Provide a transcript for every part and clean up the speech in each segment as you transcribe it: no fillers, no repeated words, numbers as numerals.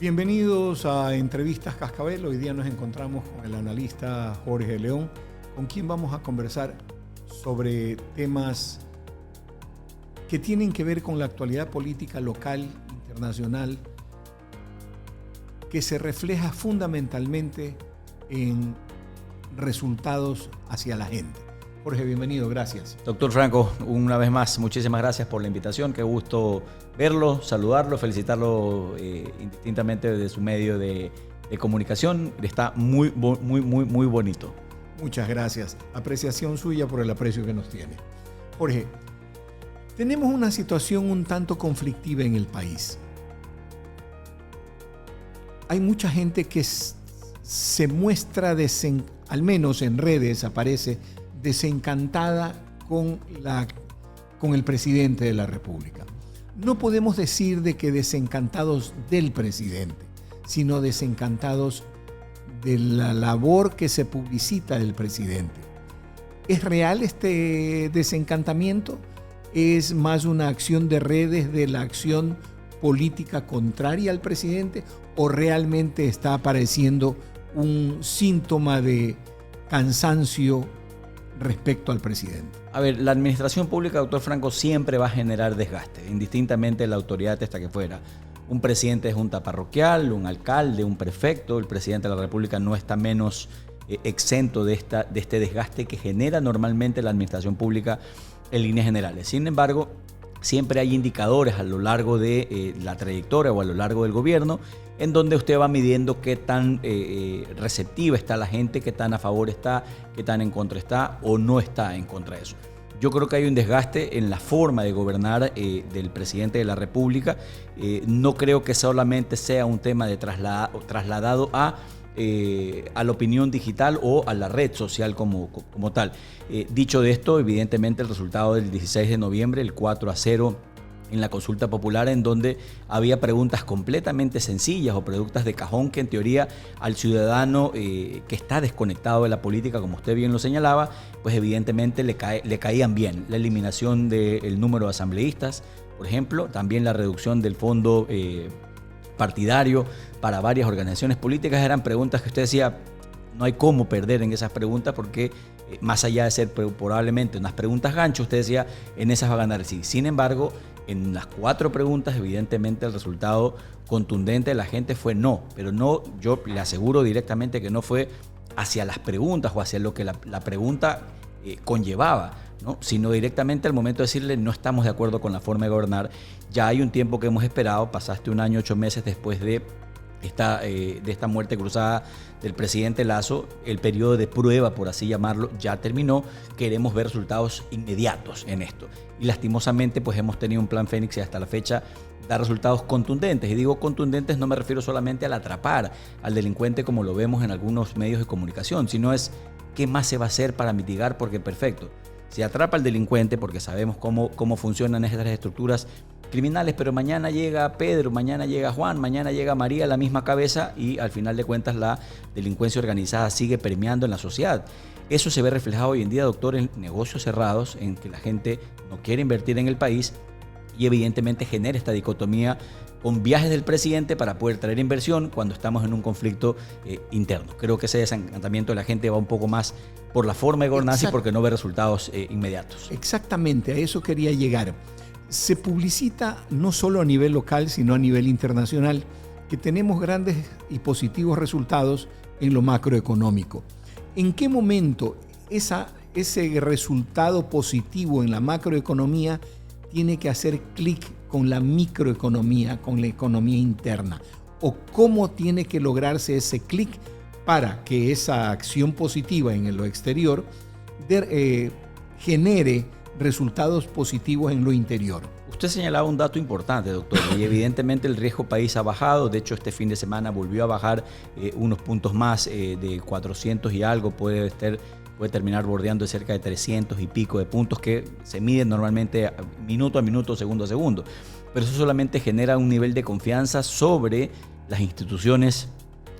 Bienvenidos a Entrevistas Cascabel. Hoy día nos encontramos con el analista Jorge León, con quien vamos a conversar sobre temas que tienen que ver con la actualidad política local, internacional, que se refleja fundamentalmente en resultados hacia la gente. Jorge, bienvenido, gracias. Doctor Franco, una vez más, muchísimas gracias por la invitación. Qué gusto verlo, saludarlo, felicitarlo indistintamente de su medio de comunicación. Está muy bonito. Muchas gracias. Apreciación suya por el aprecio que nos tiene. Jorge, tenemos una situación un tanto conflictiva en el país. Hay mucha gente que se muestra, al menos en redes aparece, desencantada con el presidente de la República. No podemos decir de que desencantados del presidente, sino desencantados de la labor que se publicita del presidente. ¿Es real este desencantamiento? ¿Es más una acción de redes de la acción política contraria al presidente? ¿O realmente está apareciendo un síntoma de cansancio respecto al presidente? A ver, la administración pública, doctor Franco, siempre va a generar desgaste, indistintamente de la autoridad esta que fuera. Un presidente de junta parroquial, un alcalde, un prefecto, el presidente de la República no está menos exento de este desgaste que genera normalmente la administración pública en líneas generales. Sin embargo, siempre hay indicadores a lo largo de la trayectoria o a lo largo del gobierno en donde usted va midiendo qué tan receptiva está la gente, qué tan a favor está, qué tan en contra está o no está en contra de eso. Yo creo que hay un desgaste en la forma de gobernar del presidente de la República. No creo que solamente sea un tema de trasladado a la opinión digital o a la red social como tal. Dicho de esto, evidentemente el resultado del 16 de noviembre, el 4-0 en la consulta popular, en donde había preguntas completamente sencillas o preguntas de cajón que en teoría al ciudadano que está desconectado de la política, como usted bien lo señalaba, pues evidentemente le caían bien. La eliminación del número de asambleístas, por ejemplo, también la reducción del fondo partidario para varias organizaciones políticas, eran preguntas que usted decía, no hay cómo perder en esas preguntas porque más allá de ser probablemente unas preguntas gancho, usted decía, en esas va a ganar el sí. Sin embargo, en las 4 preguntas, evidentemente el resultado contundente de la gente fue no, pero no, yo le aseguro directamente que no fue hacia las preguntas o hacia lo que la pregunta conllevaba, ¿no? Sino directamente al momento de decirle no estamos de acuerdo con la forma de gobernar. Ya hay un tiempo que hemos esperado, pasaste 1 año, 8 meses después de esta muerte cruzada del presidente Lasso, el periodo de prueba, por así llamarlo, ya terminó. Queremos ver resultados inmediatos en esto. Y lastimosamente, pues hemos tenido un plan Fénix y hasta la fecha da resultados contundentes. Y digo contundentes, no me refiero solamente al atrapar al delincuente como lo vemos en algunos medios de comunicación, sino es qué más se va a hacer para mitigar, porque perfecto, se atrapa al delincuente porque sabemos cómo funcionan estas estructuras criminales, pero mañana llega Pedro, mañana llega Juan, mañana llega María, la misma cabeza, y al final de cuentas la delincuencia organizada sigue permeando en la sociedad. Eso se ve reflejado hoy en día, doctor, en negocios cerrados, en que la gente no quiere invertir en el país y evidentemente genera esta dicotomía con viajes del presidente para poder traer inversión cuando estamos en un conflicto interno. Creo que ese desencantamiento de la gente va un poco más por la forma de gobernanza y porque no ve resultados inmediatos. Exactamente, a eso quería llegar. Se publicita no solo a nivel local, sino a nivel internacional, que tenemos grandes y positivos resultados en lo macroeconómico. ¿En qué momento ese resultado positivo en la macroeconomía tiene que hacer clic con la microeconomía, con la economía interna? ¿O cómo tiene que lograrse ese clic para que esa acción positiva en lo exterior genere resultados positivos en lo interior? Usted señalaba un dato importante, doctor, y evidentemente el riesgo país ha bajado. De hecho, este fin de semana volvió a bajar unos puntos más, de 400 y algo, puede terminar bordeando de cerca de 300 y pico de puntos que se miden normalmente minuto a minuto, segundo a segundo. Pero eso solamente genera un nivel de confianza sobre las instituciones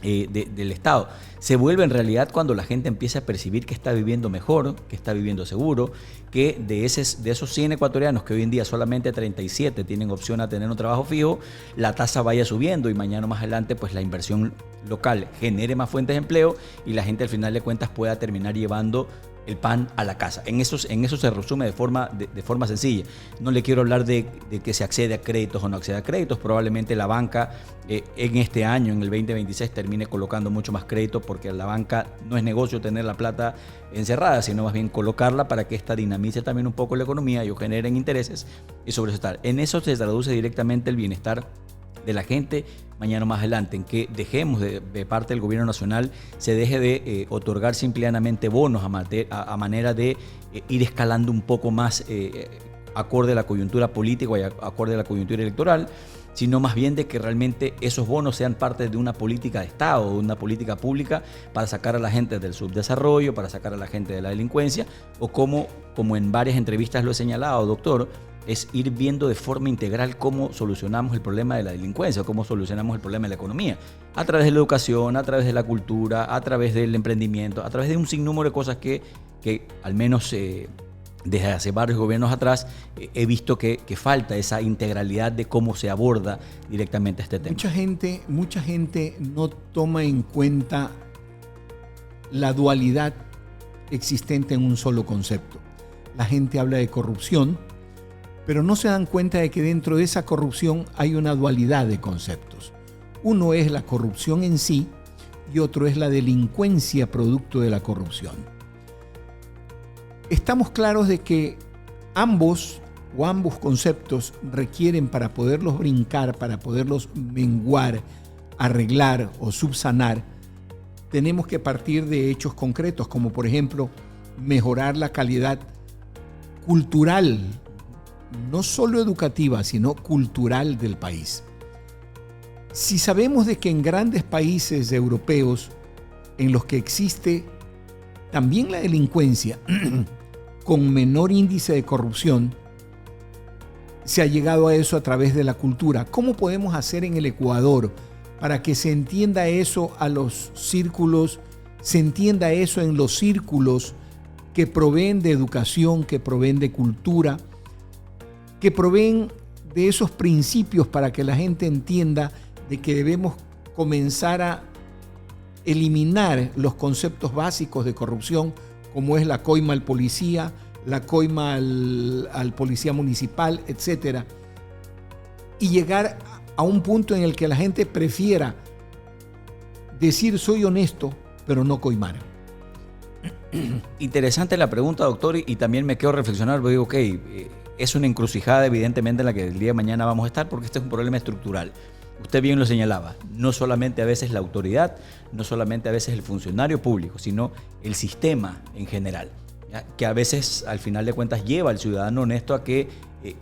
del Estado. Se vuelve en realidad cuando la gente empieza a percibir que está viviendo mejor, que está viviendo seguro, que de esos 100 ecuatorianos que hoy en día solamente 37 tienen opción a tener un trabajo fijo, la tasa vaya subiendo y mañana más adelante pues la inversión local genere más fuentes de empleo y la gente al final de cuentas pueda terminar llevando el pan a la casa. En eso se resume de forma sencilla. No le quiero hablar de que se accede a créditos o no accede a créditos. Probablemente la banca en este año, en el 2026, termine colocando mucho más crédito porque la banca no es negocio tener la plata encerrada, sino más bien colocarla para que esta dinamice también un poco la economía y generen intereses y sobre eso estar. En eso se traduce directamente el bienestar de la gente mañana más adelante, en que dejemos de parte del gobierno nacional, se deje de otorgar simplemente bonos a manera de ir escalando un poco más acorde a la coyuntura política y acorde a la coyuntura electoral, sino más bien de que realmente esos bonos sean parte de una política de Estado, de una política pública para sacar a la gente del subdesarrollo, para sacar a la gente de la delincuencia, o como en varias entrevistas lo he señalado, doctor, es ir viendo de forma integral cómo solucionamos el problema de la delincuencia, cómo solucionamos el problema de la economía, a través de la educación, a través de la cultura, a través del emprendimiento, a través de un sinnúmero de cosas que al menos desde hace varios gobiernos atrás he visto que falta esa integralidad de cómo se aborda directamente este tema. Mucha gente no toma en cuenta la dualidad existente en un solo concepto. La gente habla de corrupción, pero no se dan cuenta de que dentro de esa corrupción hay una dualidad de conceptos. Uno es la corrupción en sí y otro es la delincuencia producto de la corrupción. Estamos claros de que ambos conceptos requieren, para poderlos brincar, para poderlos menguar, arreglar o subsanar, tenemos que partir de hechos concretos, como por ejemplo mejorar la calidad cultural, no solo educativa, sino cultural del país. Si sabemos de que en grandes países europeos en los que existe también la delincuencia con menor índice de corrupción, se ha llegado a eso a través de la cultura. ¿Cómo podemos hacer en el Ecuador para que se entienda eso a los círculos, se entienda eso en los círculos que proveen de educación, que proveen de cultura, que proveen de esos principios para que la gente entienda de que debemos comenzar a eliminar los conceptos básicos de corrupción, como es la coima al policía, la coima al policía municipal, etcétera, y llegar a un punto en el que la gente prefiera decir soy honesto, pero no coimar. Interesante la pregunta, doctor, y también me quedo reflexionar, porque digo, es una encrucijada evidentemente en la que el día de mañana vamos a estar, porque este es un problema estructural. Usted bien lo señalaba, no solamente a veces la autoridad, no solamente a veces el funcionario público, sino el sistema en general, ¿ya? Que a veces al final de cuentas lleva al ciudadano honesto a que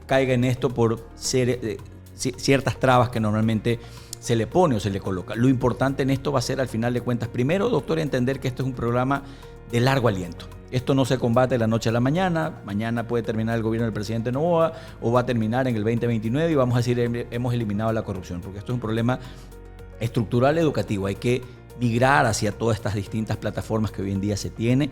caiga en esto por ciertas trabas que normalmente se le pone o se le coloca. Lo importante en esto va a ser al final de cuentas, primero, doctor, entender que esto es un programa de largo aliento. Esto no se combate de la noche a la mañana. Mañana puede terminar el gobierno del presidente Noboa o va a terminar en el 2029 y vamos a decir hemos eliminado la corrupción, porque esto es un problema estructural educativo. Hay que migrar hacia todas estas distintas plataformas que hoy en día se tiene,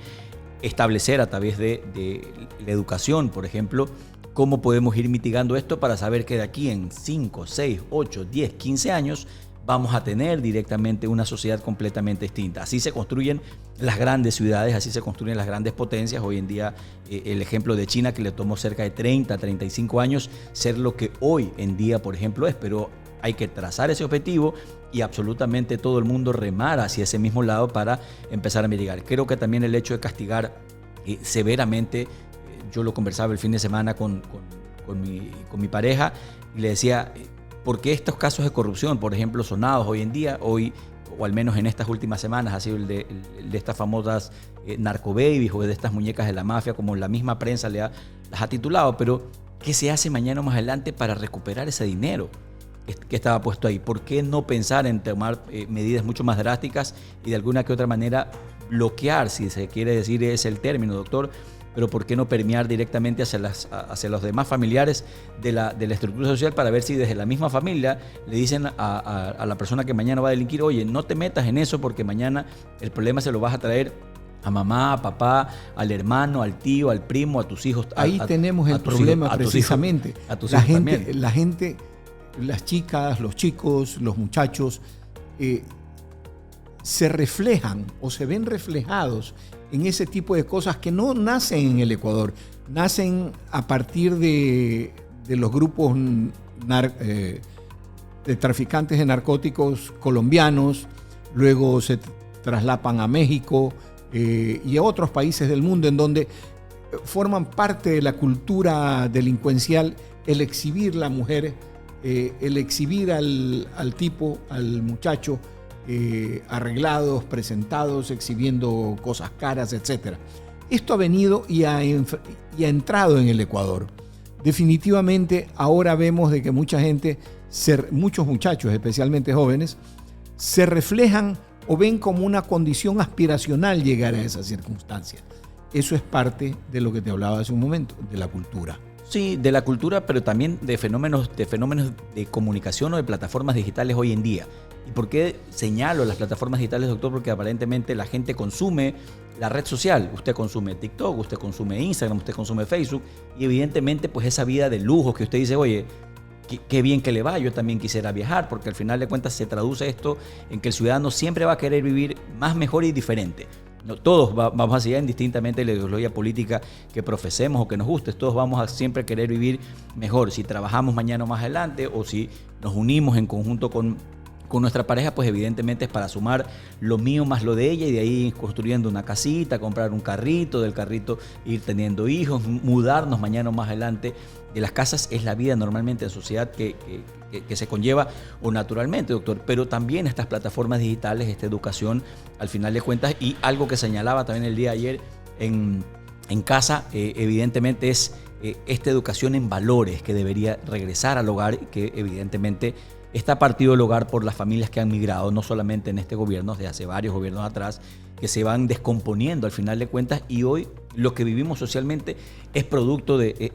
establecer a través de la educación, por ejemplo, cómo podemos ir mitigando esto para saber que de aquí en 5, 6, 8, 10, 15 años vamos a tener directamente una sociedad completamente distinta. Así se construyen las grandes ciudades, así se construyen las grandes potencias. Hoy en día el ejemplo de China, que le tomó cerca de 30, 35 años ser lo que hoy en día, por ejemplo, es, pero hay que trazar ese objetivo y absolutamente todo el mundo remar hacia ese mismo lado para empezar a mitigar. Creo que también el hecho de castigar severamente, yo lo conversaba el fin de semana con mi pareja y le decía, ¿por qué estos casos de corrupción, por ejemplo, sonados hoy en día, o al menos en estas últimas semanas, ha sido el de estas famosas narcobabies o de estas muñecas de la mafia, como la misma prensa las ha titulado, pero ¿qué se hace mañana o más adelante para recuperar ese dinero que estaba puesto ahí? ¿Por qué no pensar en tomar medidas mucho más drásticas y de alguna que otra manera bloquear, si se quiere decir es el término, doctor, pero ¿por qué no permear directamente hacia los demás familiares de la estructura social para ver si desde la misma familia le dicen a la persona que mañana va a delinquir, oye, no te metas en eso porque mañana el problema se lo vas a traer a mamá, a papá, al hermano, al tío, al primo, a tus hijos. Ahí tenemos el problema precisamente. La gente, las chicas, los chicos, los muchachos, se reflejan o se ven reflejados en ese tipo de cosas que no nacen en el Ecuador, nacen a partir de los grupos de traficantes de narcóticos colombianos, luego se traslapan a México y a otros países del mundo en donde forman parte de la cultura delincuencial el exhibir la mujer, el exhibir al tipo, al muchacho, arreglados, presentados, exhibiendo cosas caras, etc. Esto ha venido y ha entrado en el Ecuador. Definitivamente ahora vemos de que muchos muchachos, especialmente jóvenes, se reflejan o ven como una condición aspiracional llegar a esa circunstancia. Eso es parte de lo que te hablaba hace un momento, de la cultura. Sí, de la cultura, pero también de fenómenos de comunicación o de plataformas digitales hoy en día. ¿Y por qué señalo las plataformas digitales, doctor? Porque aparentemente la gente consume la red social. Usted consume TikTok, usted consume Instagram, usted consume Facebook. Y evidentemente, pues esa vida de lujo que usted dice, oye, qué bien que le va, yo también quisiera viajar, porque al final de cuentas se traduce esto en que el ciudadano siempre va a querer vivir más, mejor y diferente. No, todos vamos a seguir indistintamente de la ideología política que profesemos o que nos guste, todos vamos a siempre querer vivir mejor. Si trabajamos mañana o más adelante o si nos unimos en conjunto con nuestra pareja, pues evidentemente es para sumar lo mío más lo de ella y de ahí ir construyendo una casita, comprar un carrito, del carrito ir teniendo hijos, mudarnos mañana o más adelante. De las casas es la vida normalmente en sociedad que se conlleva o naturalmente, doctor, pero también estas plataformas digitales, esta educación, al final de cuentas, y algo que señalaba también el día de ayer en casa, evidentemente es esta educación en valores que debería regresar al hogar, que evidentemente está partido del hogar por las familias que han migrado, no solamente en este gobierno, desde hace varios gobiernos atrás, que se van descomponiendo al final de cuentas, y hoy lo que vivimos socialmente es producto de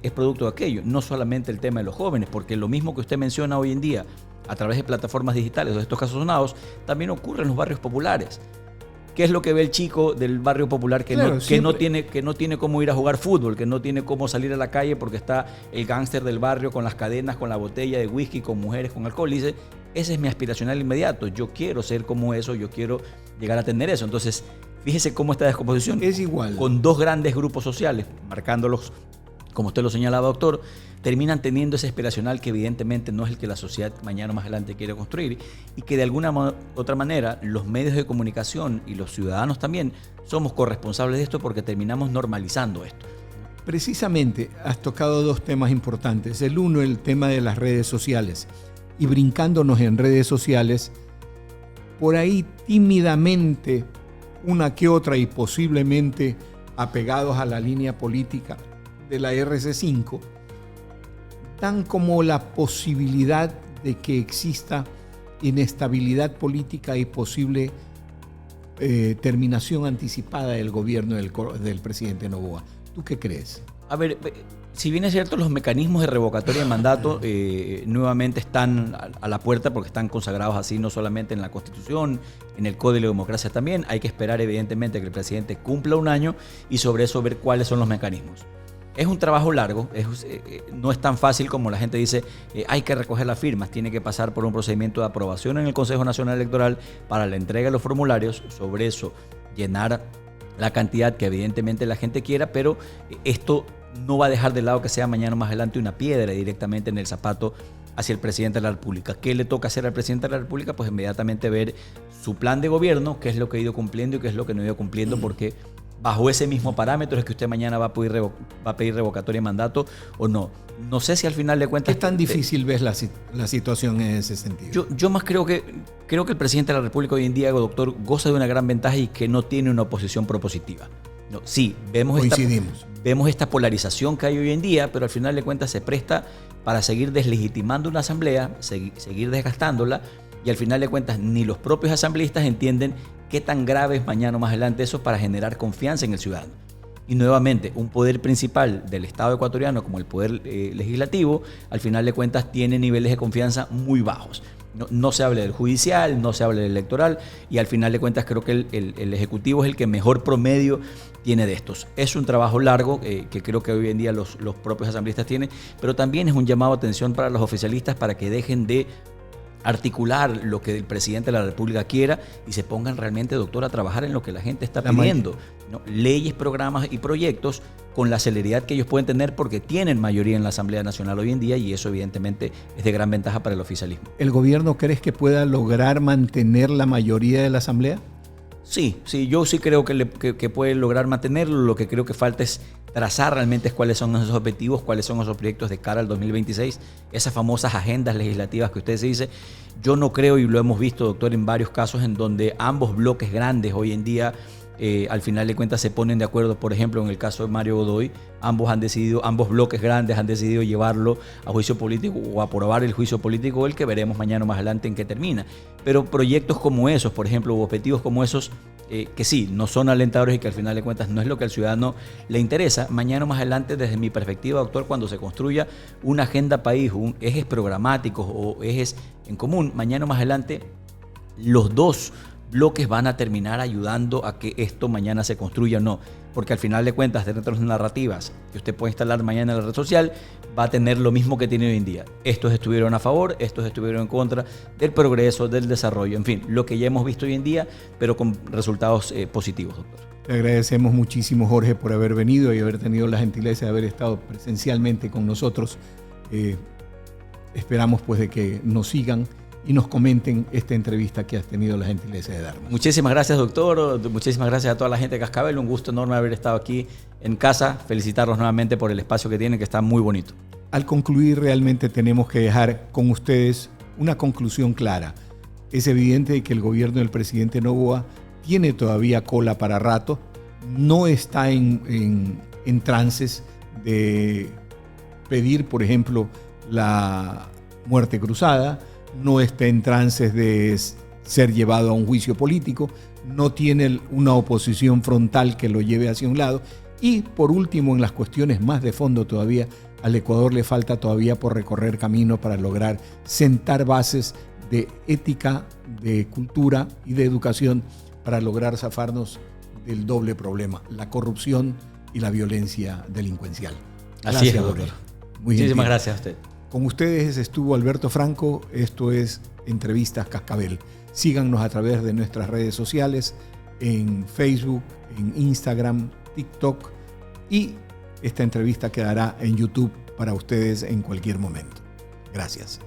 aquello, no solamente el tema de los jóvenes, porque lo mismo que usted menciona hoy en día a través de plataformas digitales o de estos casos sonados, también ocurre en los barrios populares. ¿Qué es lo que ve el chico del barrio popular que no tiene cómo ir a jugar fútbol, que no tiene cómo salir a la calle porque está el gángster del barrio con las cadenas, con la botella de whisky, con mujeres, con alcohol? Y dice, ese es mi aspiracional inmediato, yo quiero ser como eso, yo quiero llegar a tener eso. Entonces, fíjese cómo esta descomposición es igual, con dos grandes grupos sociales, marcándolos, como usted lo señalaba, doctor, terminan teniendo ese aspiracional que evidentemente no es el que la sociedad mañana o más adelante quiere construir, y que de alguna otra manera los medios de comunicación y los ciudadanos también somos corresponsables de esto porque terminamos normalizando esto. Precisamente has tocado dos temas importantes. El uno, el tema de las redes sociales, y brincándonos en redes sociales, por ahí tímidamente una que otra y posiblemente apegados a la línea política de la RC5, dan como la posibilidad de que exista inestabilidad política y posible terminación anticipada del gobierno del presidente Noboa. ¿Tú qué crees? A ver, si bien es cierto, los mecanismos de revocatoria de mandato nuevamente están a la puerta porque están consagrados así no solamente en la Constitución, en el Código de Democracia también. Hay que esperar evidentemente que el presidente cumpla un año y sobre eso ver cuáles son los mecanismos. Es un trabajo largo, no es tan fácil como la gente dice, hay que recoger las firmas, tiene que pasar por un procedimiento de aprobación en el Consejo Nacional Electoral para la entrega de los formularios, sobre eso llenar la cantidad que evidentemente la gente quiera, pero esto no va a dejar de lado que sea mañana o más adelante una piedra directamente en el zapato hacia el presidente de la República. ¿Qué le toca hacer al presidente de la República? Pues inmediatamente ver su plan de gobierno, qué es lo que ha ido cumpliendo y qué es lo que no ha ido cumpliendo, porque bajo ese mismo parámetro es que usted mañana va a pedir revocatoria de mandato o no. No sé si al final de cuentas... ¿Qué tan difícil ves la situación en ese sentido? Yo más creo que el presidente de la República hoy en día, doctor, goza de una gran ventaja y que no tiene una oposición propositiva. No, sí, vemos esta polarización que hay hoy en día, pero al final de cuentas se presta para seguir deslegitimando una asamblea, seguir desgastándola, y al final de cuentas ni los propios asambleístas entienden qué tan grave es mañana o más adelante eso para generar confianza en el ciudadano. Y nuevamente, un poder principal del Estado ecuatoriano como el poder legislativo, al final de cuentas tiene niveles de confianza muy bajos. No se habla del judicial, no se habla del electoral, y al final de cuentas creo que el Ejecutivo es el que mejor promedio tiene de estos. Es un trabajo largo que creo que hoy en día los propios asambleístas tienen, pero también es un llamado a atención para los oficialistas para que dejen de articular lo que el presidente de la República quiera y se pongan realmente, doctor, a trabajar en lo que la gente está pidiendo, ¿no? Leyes, programas y proyectos con la celeridad que ellos pueden tener porque tienen mayoría en la Asamblea Nacional hoy en día, y eso evidentemente es de gran ventaja para el oficialismo. ¿El gobierno crees que pueda lograr mantener la mayoría de la Asamblea? Sí, yo sí creo que puede lograr mantenerlo. Lo que creo que falta es trazar realmente cuáles son esos objetivos, cuáles son esos proyectos de cara al 2026, esas famosas agendas legislativas que usted se dice. Yo no creo, y lo hemos visto, doctor, en varios casos en donde ambos bloques grandes hoy en día al final de cuentas se ponen de acuerdo. Por ejemplo, en el caso de Mario Godoy, ambos bloques grandes han decidido llevarlo a juicio político o aprobar el juicio político, el que veremos mañana más adelante en qué termina. Pero proyectos como esos, por ejemplo, objetivos como esos, que sí, no son alentadores y que al final de cuentas no es lo que al ciudadano le interesa. Mañana más adelante, desde mi perspectiva, doctor, cuando se construya una agenda país, ejes programáticos o ejes en común, mañana más adelante los dos bloques van a terminar ayudando a que esto mañana se construya o no. Porque al final de cuentas, dentro de las narrativas que usted puede instalar mañana en la red social, va a tener lo mismo que tiene hoy en día. Estos estuvieron a favor, estos estuvieron en contra del progreso, del desarrollo, en fin, lo que ya hemos visto hoy en día, pero con resultados positivos, doctor. Le agradecemos muchísimo, Jorge, por haber venido y haber tenido la gentileza de haber estado presencialmente con nosotros. Esperamos pues de que nos sigan y nos comenten esta entrevista que has tenido la gentileza de darnos. Muchísimas gracias, doctor. Muchísimas gracias a toda la gente de Cascabel. Un gusto enorme haber estado aquí en casa. Felicitarlos nuevamente por el espacio que tienen, que está muy bonito. Al concluir, realmente tenemos que dejar con ustedes una conclusión clara. Es evidente que el gobierno del presidente Noboa tiene todavía cola para rato. No está en trances de pedir, por ejemplo, la muerte cruzada. No está en trances de ser llevado a un juicio político, no tiene una oposición frontal que lo lleve hacia un lado. Y por último, en las cuestiones más de fondo todavía, al Ecuador le falta todavía por recorrer camino para lograr sentar bases de ética, de cultura y de educación para lograr zafarnos del doble problema, la corrupción y la violencia delincuencial. Así es, doctor. Muchísimas gracias a usted. Con ustedes estuvo Alberto Franco. Esto es Entrevistas Cascabel. Síganos a través de nuestras redes sociales, en Facebook, en Instagram, TikTok, y esta entrevista quedará en YouTube para ustedes en cualquier momento. Gracias.